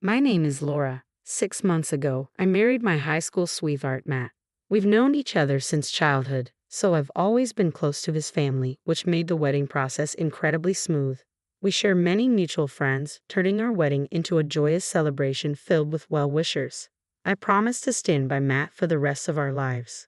My name is Laura. 6 months ago, I married my high school sweetheart, Matt. We've known each other since childhood, so I've always been close to his family, which made the wedding process incredibly smooth. We share many mutual friends, turning our wedding into a joyous celebration filled with well-wishers. I promised to stand by Matt for the rest of our lives.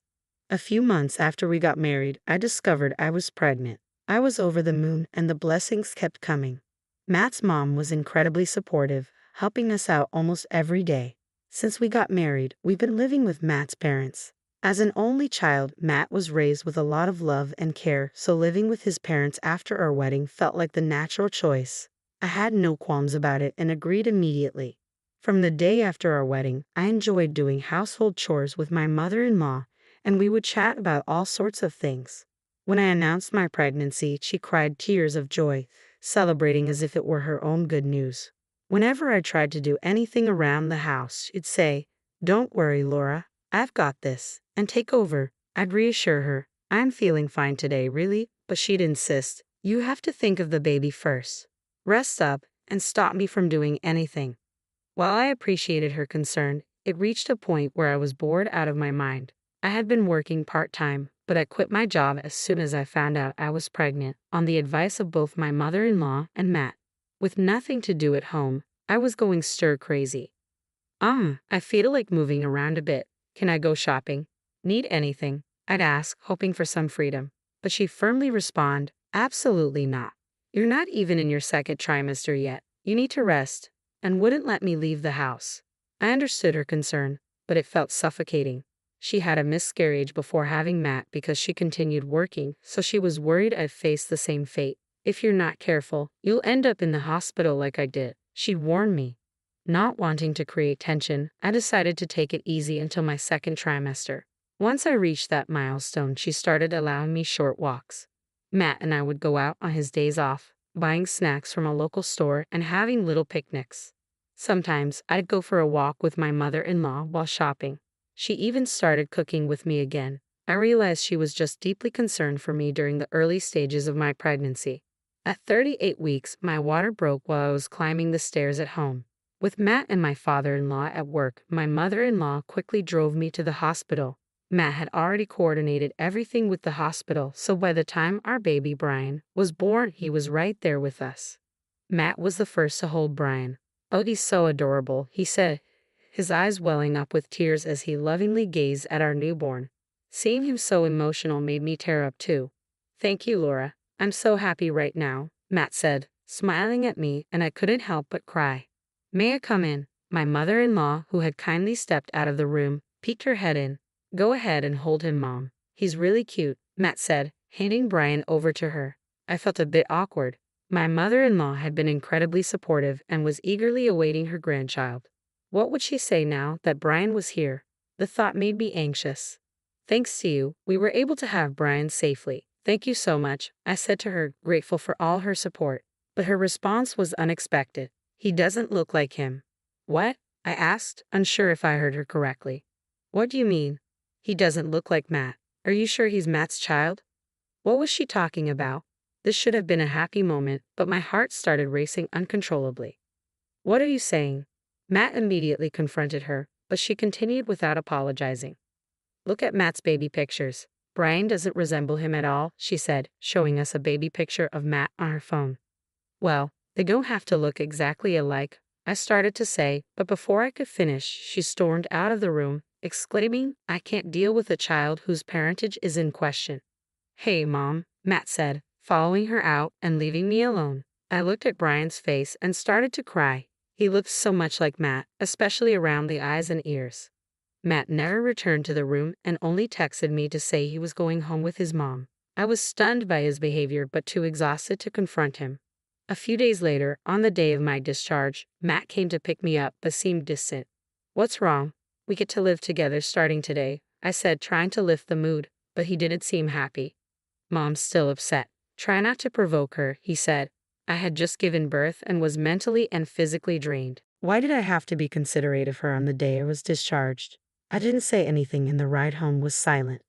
A few months after we got married, I discovered I was pregnant. I was over the moon, and the blessings kept coming. Matt's mom was incredibly supportive, helping us out almost every day. Since we got married, we've been living with Matt's parents. As an only child, Matt was raised with a lot of love and care, so living with his parents after our wedding felt like the natural choice. I had no qualms about it and agreed immediately. From the day after our wedding, I enjoyed doing household chores with my mother-in-law, and we would chat about all sorts of things. When I announced my pregnancy, she cried tears of joy, celebrating as if it were her own good news. Whenever I tried to do anything around the house, she'd say, "Don't worry, Laura, I've got this," and take over. I'd reassure her, "I'm feeling fine today, really," but she'd insist, "You have to think of the baby first. Rest up," and stop me from doing anything. While I appreciated her concern, it reached a point where I was bored out of my mind. I had been working part-time, but I quit my job as soon as I found out I was pregnant, on the advice of both my mother-in-law and Matt. With nothing to do at home, I was going stir-crazy. I feel like moving around a bit. Can I go shopping? Need anything?" I'd ask, hoping for some freedom. But she'd firmly respond, "Absolutely not. You're not even in your second trimester yet. You need to rest," and wouldn't let me leave the house. I understood her concern, but it felt suffocating. She had a miscarriage before having Matt because she continued working, so she was worried I'd face the same fate. "If you're not careful, you'll end up in the hospital like I did," she'd warned me. Not wanting to create tension, I decided to take it easy until my second trimester. Once I reached that milestone, she started allowing me short walks. Matt and I would go out on his days off, buying snacks from a local store and having little picnics. Sometimes I'd go for a walk with my mother-in-law while shopping. She even started cooking with me again. I realized she was just deeply concerned for me during the early stages of my pregnancy. At 38 weeks, my water broke while I was climbing the stairs at home. With Matt and my father-in-law at work, my mother-in-law quickly drove me to the hospital. Matt had already coordinated everything with the hospital, so by the time our baby Brian was born, he was right there with us. Matt was the first to hold Brian. "Oh, he's so adorable," he said, his eyes welling up with tears as he lovingly gazed at our newborn. Seeing him so emotional made me tear up too. "Thank you, Laura. I'm so happy right now," Matt said, smiling at me, and I couldn't help but cry. "May I come in?" My mother-in-law, who had kindly stepped out of the room, peeked her head in. "Go ahead and hold him, Mom. He's really cute," Matt said, handing Brian over to her. I felt a bit awkward. My mother-in-law had been incredibly supportive and was eagerly awaiting her grandchild. What would she say now that Brian was here? The thought made me anxious. "Thanks to you, we were able to have Brian safely. Thank you so much," I said to her, grateful for all her support. But her response was unexpected. "He doesn't look like him." "What?" I asked, unsure if I heard her correctly. "What do you mean? He doesn't look like Matt. Are you sure he's Matt's child?" What was she talking about? This should have been a happy moment, but my heart started racing uncontrollably. "What are you saying?" Matt immediately confronted her, but she continued without apologizing. "Look at Matt's baby pictures. Brian doesn't resemble him at all," she said, showing us a baby picture of Matt on her phone. "Well, they don't have to look exactly alike," I started to say, but before I could finish, she stormed out of the room, exclaiming, "I can't deal with a child whose parentage is in question." "Hey, Mom," Matt said, following her out and leaving me alone. I looked at Brian's face and started to cry. He looked so much like Matt, especially around the eyes and ears. Matt never returned to the room and only texted me to say he was going home with his mom. I was stunned by his behavior but too exhausted to confront him. A few days later, on the day of my discharge, Matt came to pick me up but seemed distant. "What's wrong? We get to live together starting today," I said, trying to lift the mood, but he didn't seem happy. "Mom's still upset." "Try not to provoke her," he said. I had just given birth and was mentally and physically drained. Why did I have to be considerate of her on the day I was discharged? I didn't say anything and the ride home was silent.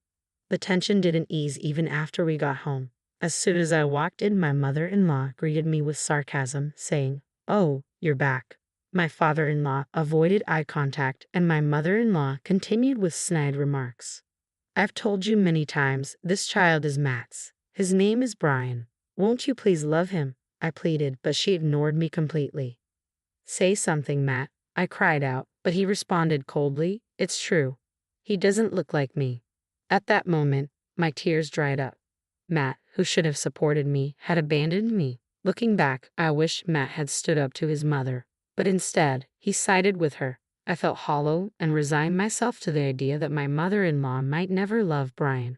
The tension didn't ease even after we got home. As soon as I walked in, my mother-in-law greeted me with sarcasm, saying, "Oh, you're back. My father-in-law avoided eye contact, and my mother-in-law continued with snide remarks. I've told you many times, this child is Matt's. His name is Brian. Won't you please love him? I pleaded, but she ignored me completely. Say something, Matt, I cried out, but he responded coldly, it's true. He doesn't look like me. At that moment, my tears dried up. Matt, who should have supported me, had abandoned me. Looking back, I wish Matt had stood up to his mother. But instead, he sided with her. I felt hollow and resigned myself to the idea that my mother-in-law might never love Brian.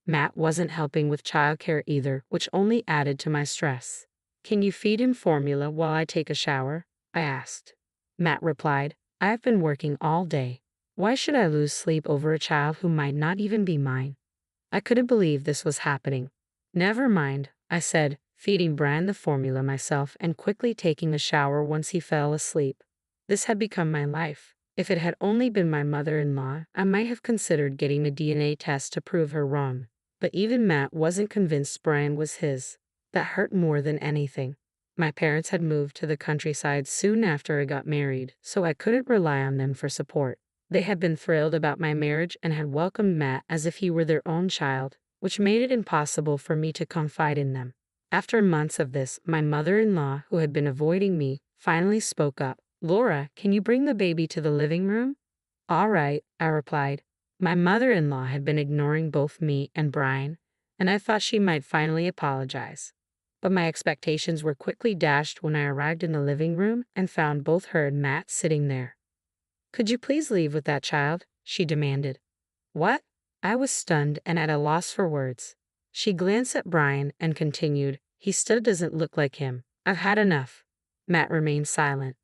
Matt wasn't helping with childcare either, which only added to my stress. Can you feed him formula while I take a shower? I asked. Matt replied, I've been working all day. Why should I lose sleep over a child who might not even be mine? I couldn't believe this was happening. Never mind, I said, feeding Brian the formula myself and quickly taking a shower once he fell asleep. This had become my life. If it had only been my mother-in-law, I might have considered getting a DNA test to prove her wrong. But even Matt wasn't convinced Brian was his. That hurt more than anything. My parents had moved to the countryside soon after I got married, so I couldn't rely on them for support. They had been thrilled about my marriage and had welcomed Matt as if he were their own child, which made it impossible for me to confide in them. After months of this, my mother-in-law, who had been avoiding me, finally spoke up. Laura, can you bring the baby to the living room? All right, I replied. My mother-in-law had been ignoring both me and Brian, and I thought she might finally apologize. But my expectations were quickly dashed when I arrived in the living room and found both her and Matt sitting there. Could you please leave with that child? She demanded. What? I was stunned and at a loss for words. She glanced at Brian and continued, he still doesn't look like him. I've had enough. Matt remained silent.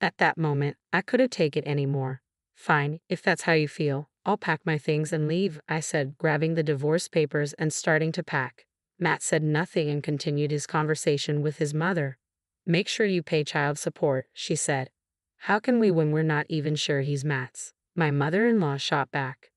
At that moment, I couldn't take it anymore. Fine, if that's how you feel, I'll pack my things and leave, I said, grabbing the divorce papers and starting to pack. Matt said nothing and continued his conversation with his mother. Make sure you pay child support, she said. How can we when we're not even sure he's Matt's? My mother-in-law shot back.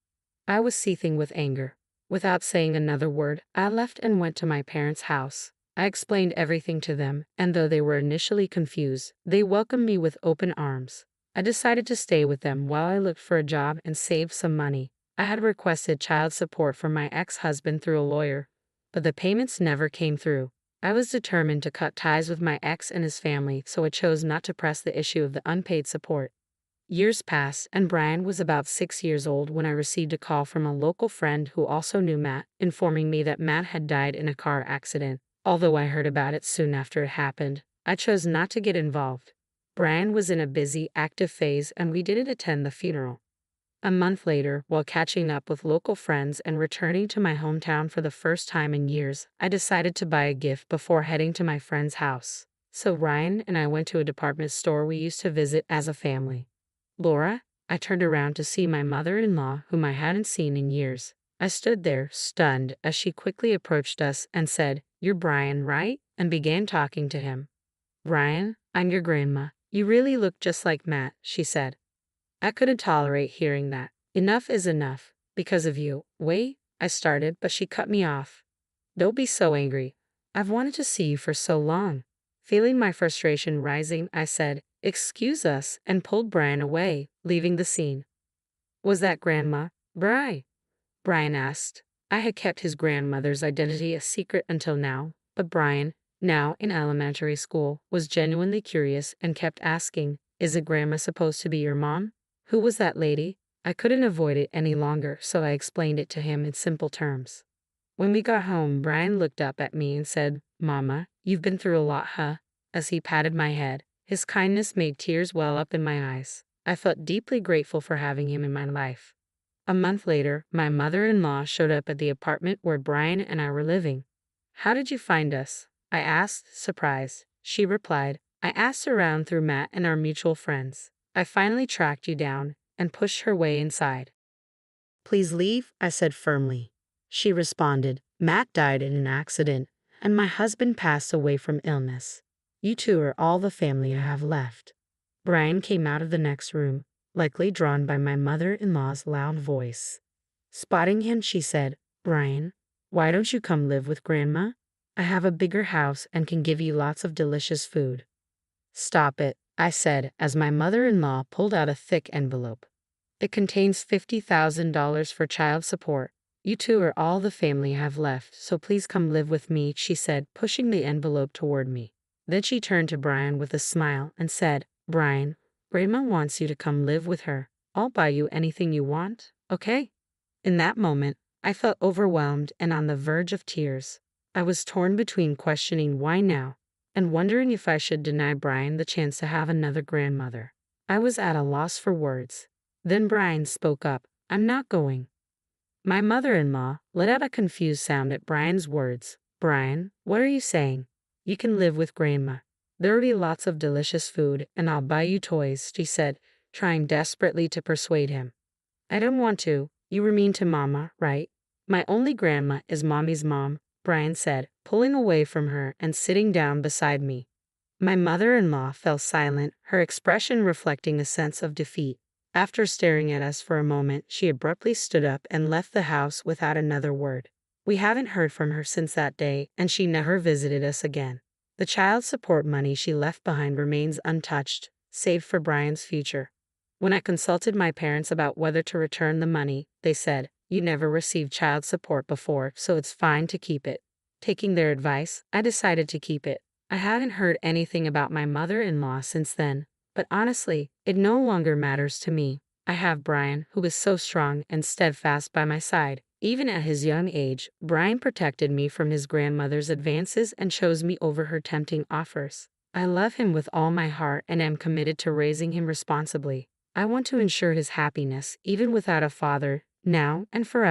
I was seething with anger. Without saying another word, I left and went to my parents' house. I explained everything to them, and though they were initially confused, they welcomed me with open arms. I decided to stay with them while I looked for a job and saved some money. I had requested child support from my ex-husband through a lawyer, but the payments never came through. I was determined to cut ties with my ex and his family, so I chose not to press the issue of the unpaid support. Years passed, and Brian was about 6 years old when I received a call from a local friend who also knew Matt, informing me that Matt had died in a car accident. Although I heard about it soon after it happened, I chose not to get involved. Brian was in a busy, active phase, and we didn't attend the funeral. A month later, while catching up with local friends and returning to my hometown for the first time in years, I decided to buy a gift before heading to my friend's house. So Ryan and I went to a department store we used to visit as a family. Laura, I turned around to see my mother-in-law, whom I hadn't seen in years. I stood there, stunned, as she quickly approached us and said, You're Brian, right? And began talking to him. Brian, I'm your grandma. You really look just like Matt, she said. I couldn't tolerate hearing that. Enough is enough. Because of you. Wait, I started, but she cut me off. Don't be so angry. I've wanted to see you for so long. Feeling my frustration rising, I said, Excuse us, and pulled Brian away, leaving the scene. Was that Grandma? Brian asked. I had kept his grandmother's identity a secret until now, but Brian, now in elementary school, was genuinely curious and kept asking, Is it Grandma supposed to be your mom? Who was that lady? I couldn't avoid it any longer, so I explained it to him in simple terms. When we got home, Brian looked up at me and said, Mama, you've been through a lot, huh? As he patted my head. His kindness made tears well up in my eyes. I felt deeply grateful for having him in my life. A month later, my mother-in-law showed up at the apartment where Brian and I were living. How did you find us? I asked, surprised. She replied, I asked around through Matt and our mutual friends. I finally tracked you down and pushed her way inside. Please leave, I said firmly. She responded, Matt died in an accident, and my husband passed away from illness. You two are all the family I have left. Brian came out of the next room, likely drawn by my mother-in-law's loud voice. Spotting him, she said, Brian, why don't you come live with Grandma? I have a bigger house and can give you lots of delicious food. Stop it, I said as my mother-in-law pulled out a thick envelope. It contains $50,000 for child support. You two are all the family I have left, so please come live with me, she said, pushing the envelope toward me. Then she turned to Brian with a smile and said, Brian, Grandma wants you to come live with her. I'll buy you anything you want, okay? In that moment, I felt overwhelmed and on the verge of tears. I was torn between questioning why now and wondering if I should deny Brian the chance to have another grandmother. I was at a loss for words. Then Brian spoke up. I'm not going. My mother-in-law let out a confused sound at Brian's words. Brian, what are you saying? You can live with Grandma. There'll be lots of delicious food, and I'll buy you toys, she said, trying desperately to persuade him. I don't want to. You were mean to Mama, right? My only grandma is Mommy's mom, Brian said, pulling away from her and sitting down beside me. My mother-in-law fell silent, her expression reflecting a sense of defeat. After staring at us for a moment, she abruptly stood up and left the house without another word. We haven't heard from her since that day, and she never visited us again. The child support money she left behind remains untouched, saved for Brian's future. When I consulted my parents about whether to return the money, they said, you never received child support before, so it's fine to keep it. Taking their advice, I decided to keep it. I hadn't heard anything about my mother-in-law since then, but honestly, it no longer matters to me. I have Brian, who is so strong and steadfast by my side. Even at his young age, Brian protected me from his grandmother's advances and chose me over her tempting offers. I love him with all my heart and am committed to raising him responsibly. I want to ensure his happiness, even without a father, now and forever.